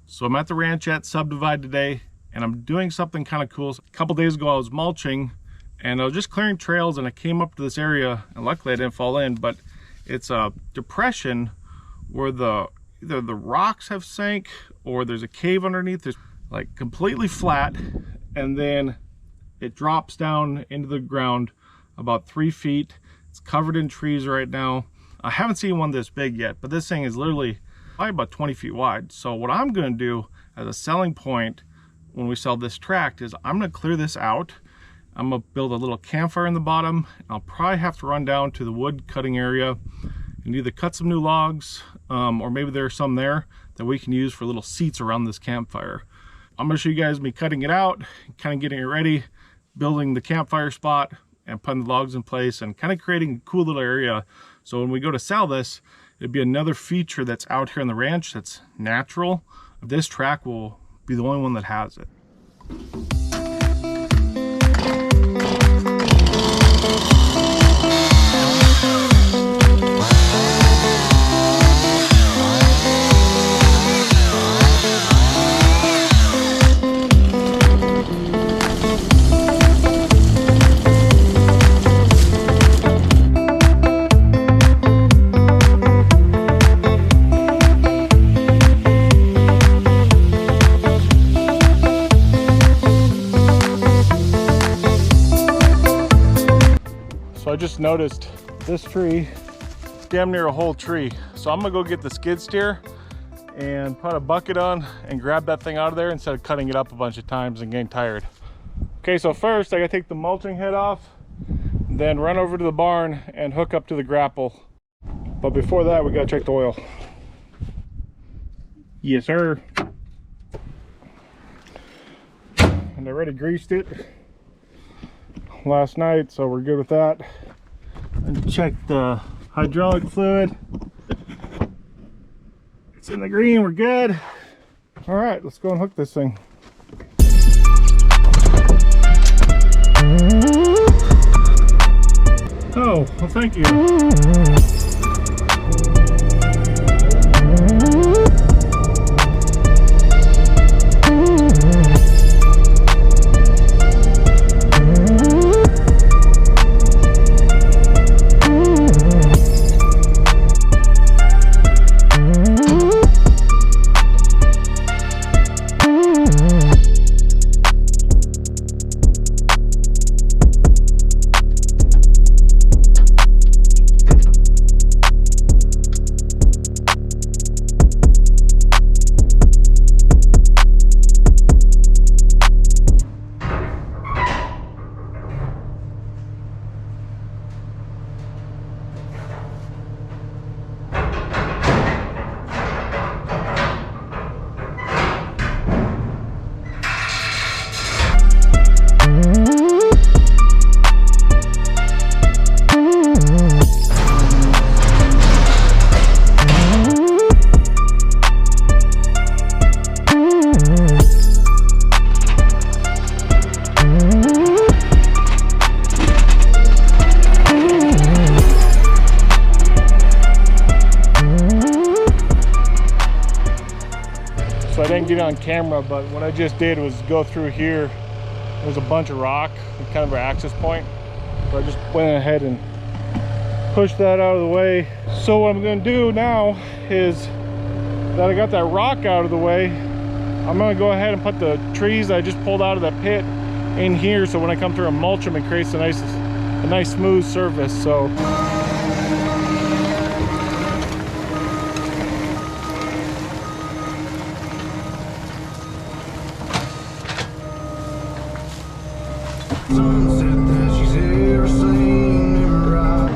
So I'm at the Ranchettes subdivide today, and I'm doing something kind of cool. A couple days ago I was mulching and I was just clearing trails, and I came up to this area, and luckily I didn't fall in, but it's a depression where either the rocks have sank or there's a cave underneath. It's like completely flat, and then it drops down into the ground about 3 feet. It's covered in trees right now. I haven't seen one this big yet, but this thing is literally probably about 20 feet wide. So what I'm going to do as a selling point when we sell this tract is I'm going to clear this out. I'm going to build a little campfire in the bottom. I'll probably have to run down to the wood cutting area and either cut some new logs, or maybe there's some there that we can use for little seats around this campfire. I'm going to show you guys me cutting it out, kind of getting it ready, building the campfire spot, and putting the logs in place, and kind of creating a cool little area. So when we go to sell this, it'd be another feature that's out here on the ranch that's natural. This tract will be the only one that has it. So I just noticed this tree, damn near a whole tree. So I'm gonna go get the skid steer and put a bucket on and grab that thing out of there instead of cutting it up a bunch of times and getting tired. Okay, so first I gotta take the mulching head off, then run over to the barn and hook up to the grapple. But before that, we gotta check the oil. Yes, sir. And I already greased it last night, so we're good with that. And check the hydraulic fluid. It's in the green, we're good. All right, let's go and hook this thing. Oh, well, thank you. So I didn't get it on camera, but what I just did was go through here. There's a bunch of rock, kind of our access point. So I just went ahead and pushed that out of the way. So what I'm gonna do now is that I got that rock out of the way, I'm gonna go ahead and put the trees that I just pulled out of that pit in here, so when I come through and mulch them, it creates a nice smooth surface. So sunset that she's ever seen in her eyes.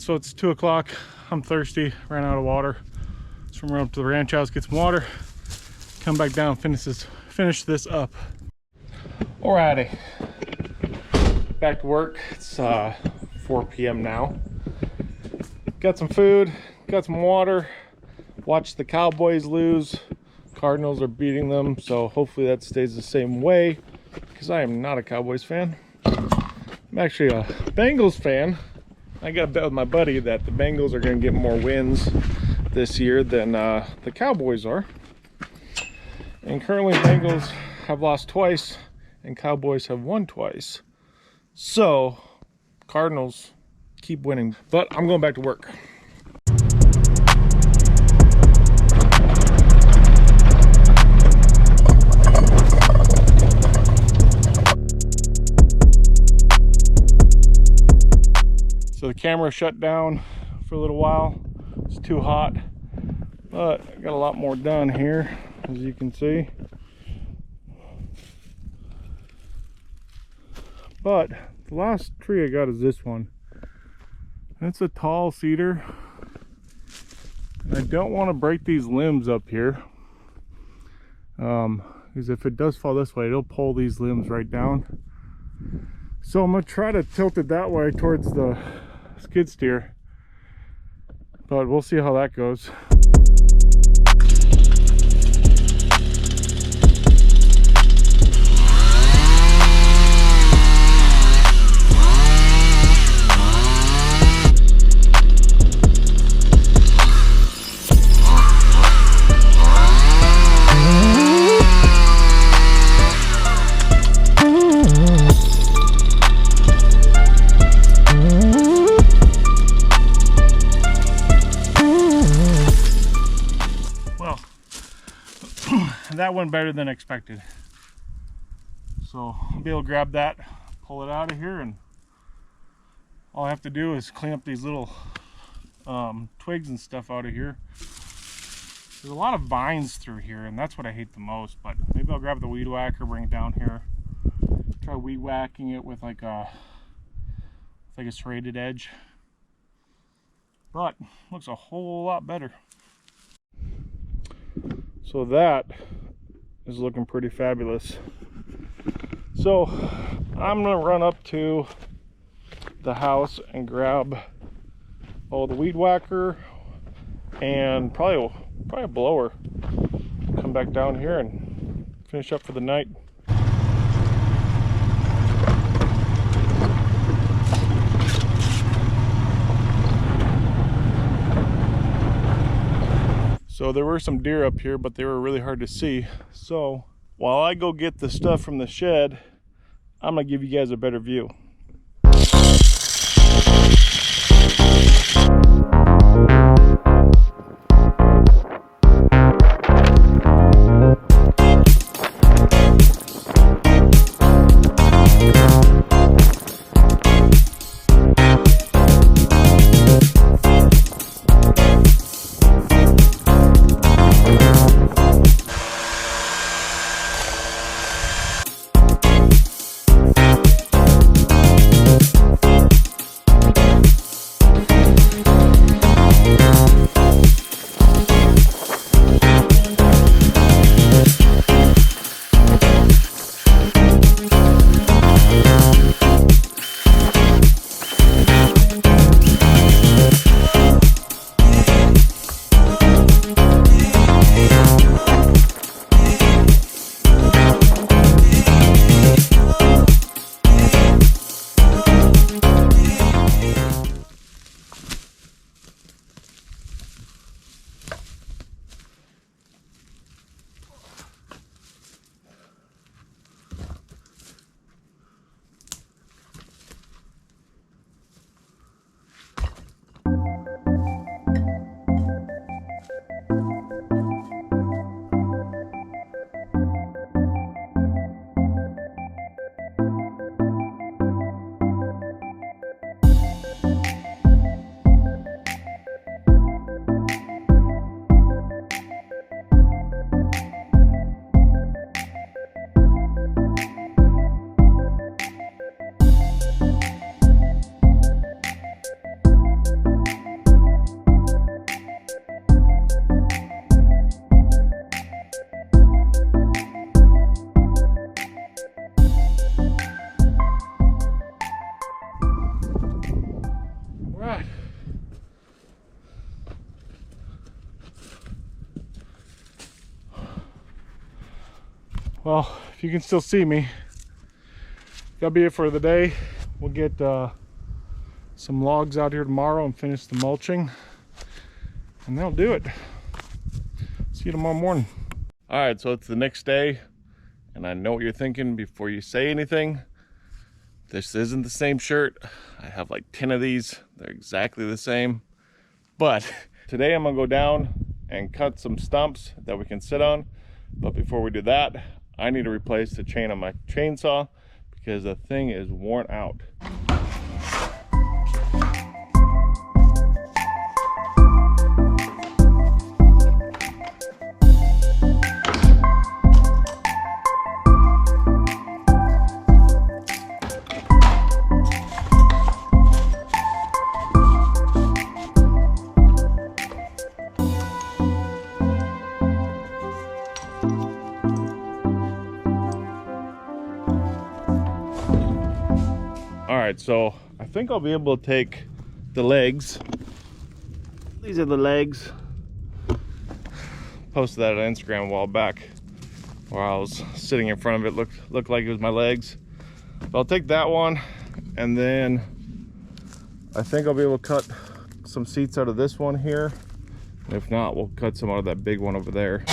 right, so it's 2 o'clock. I'm thirsty, ran out of water. So I'm gonna run up to the ranch house, get some water, come back down, finish this up. Alrighty, back to work. It's 4 p.m. now. Got some food, got some water, watched the Cowboys lose. Cardinals are beating them, so hopefully that stays the same way, because I am not a Cowboys fan. I'm actually a Bengals fan. I got a bet with my buddy that the Bengals are going to get more wins this year than the Cowboys are. And currently Bengals have lost twice and Cowboys have won twice. So Cardinals keep winning, but I'm going back to work. So the camera shut down for a little while. It's too hot, but I got a lot more done here, as you can see. But the last tree I got is this one. It's a tall cedar. And I don't want to break these limbs up here. Because if it does fall this way, it'll pull these limbs right down. So I'm going to try to tilt it that way towards the skid steer, but we'll see how that goes. That went better than expected. So I'll be able to grab that, pull it out of here, and all I have to do is clean up these little twigs and stuff out of here. There's a lot of vines through here, and that's what I hate the most, but maybe I'll grab the weed whacker, bring it down here, try weed whacking it with like a serrated edge. But looks a whole lot better. So that is looking pretty fabulous. So I'm gonna run up to the house and grab the weed whacker and probably a blower. Come back down here and finish up for the night. So there were some deer up here, but they were really hard to see. So while I go get the stuff from the shed, I'm gonna give you guys a better view. Well, if you can still see me, that'll be it for the day. We'll get some logs out here tomorrow and finish the mulching, and that'll do it. See you tomorrow morning. All right, so it's the next day, and I know what you're thinking before you say anything. This isn't the same shirt. I have like 10 of these. They're exactly the same. But today I'm gonna go down and cut some stumps that we can sit on. But before we do that, I need to replace the chain on my chainsaw because the thing is worn out. So I think I'll be able to take the legs. These are the legs. Posted that on Instagram a while back where I was sitting in front of it, looked like it was my legs. But I'll take that one, and then I think I'll be able to cut some seats out of this one here. And if not, we'll cut some out of that big one over there.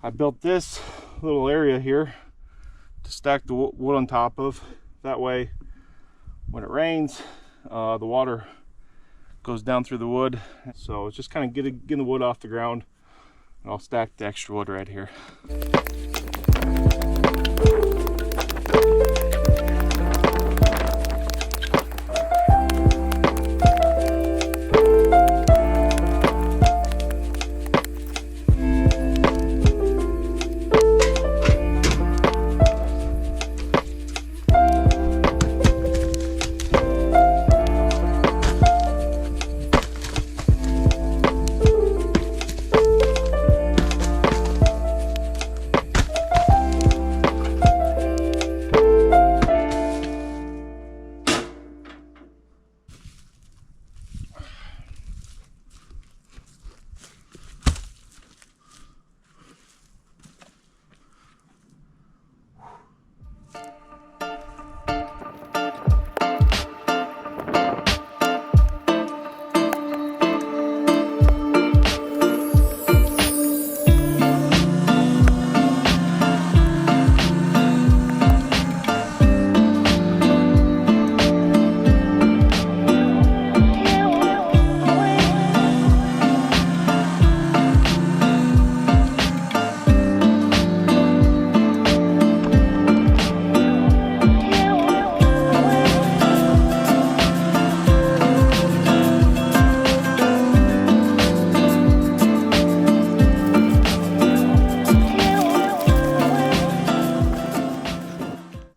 I built this little area here to stack the wood on top of. That way, when it rains, the water goes down through the wood. So it's just kind of getting the wood off the ground, and I'll stack the extra wood right here.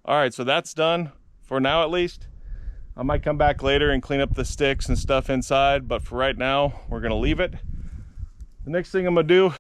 All right, so that's done for now, at least. I might come back later and clean up the sticks and stuff inside, but for right now, we're gonna leave it. The next thing I'm gonna do